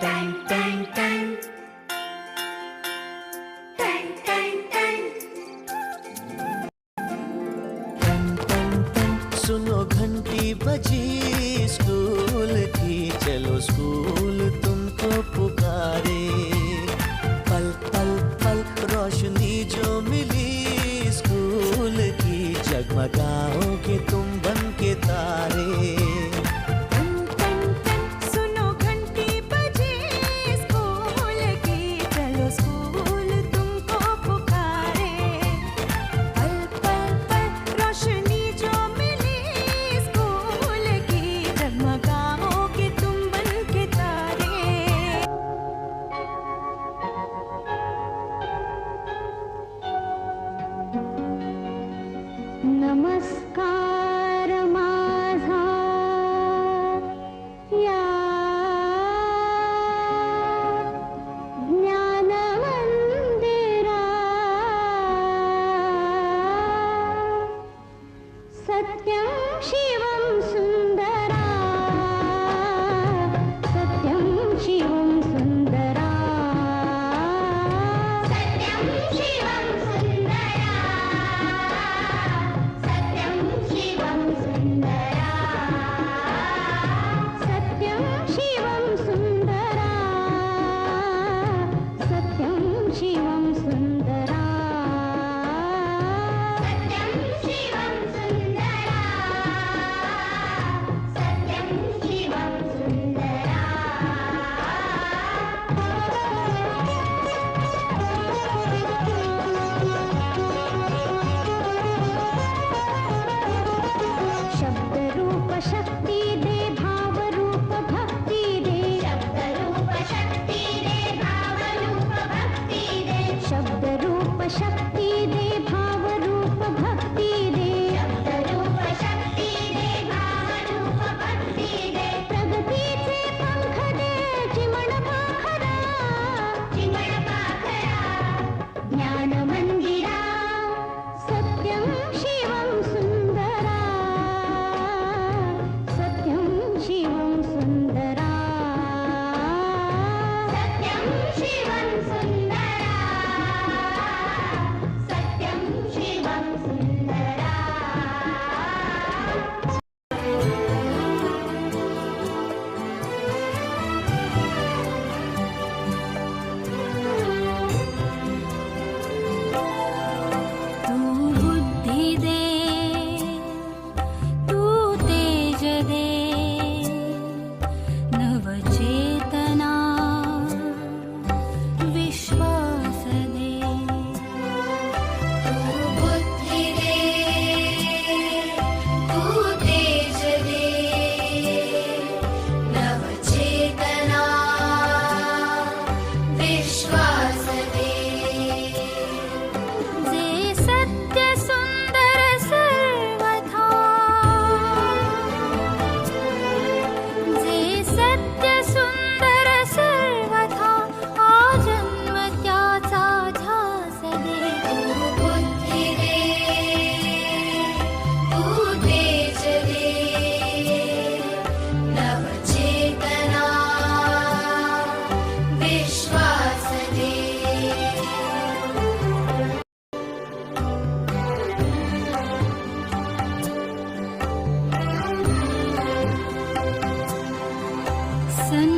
टँग टँग टँग टँग टँग टँग सुनो घंटी बजी स्कूल की, चलो स्कूल तुमको पुकारे। पल पल पल रोशनी जो मिली स्कूल की, जगमगाओगे तुम बन के तारे। सुनो घंटी बजी स्कूल की, चलो स्कूल तुमको पुकारे। पल पल पल रोशनी जो मिली स्कूल की, जगमगाओगे तुम बन के तारे। नमस्कार माझा या ज्ञान मंदिरा, सत्यं शिवं सुंदरा, सत्यं शिवं सुंदरा, सत्यं शिवं सुंदरा, सत्यं शिवं सुंदरा, सत्यं शिवं सुंदरा, सत्यं शिवं सुंदरा, सत्यं शिवं सुंदरा, सत्यं शिवं सुंदरा। शब्द रूप शक्ती दे, भाव रूप भक्ती दे, शब्द रूप शक्ती दे, भाव रूप भक्ती दे, शब्द रूप शक्ती दे, भाव रूप भक्ती दे, शब्द रूप शक्ती दे, भाव रूप भक्ती दे, प्रगतीचे पंख दे, चिमण पाखरा, चिमण पाखरा, ज्ञान मंदिरा, सत्यं शिवं सुंदरा, सत्यं शिवं सुंदरा, सत्यं शिवं सुंदरा, सत्यं शिवं सुंदरा। तू बुद्धि दे, तू तेज दे, नवचेतना विश्वास दे। तू बुद्धि दे, तू तेज दे, नवचेतना विश्वास दे। जे सत्य सुंदर सर्वथा, जे सत्य सुंदर सर्वथा, आजन्म त्याचा ध्यास दे। तू बुद्धि दे, तू तेज दे, नवचेतना विश्वास दे। सन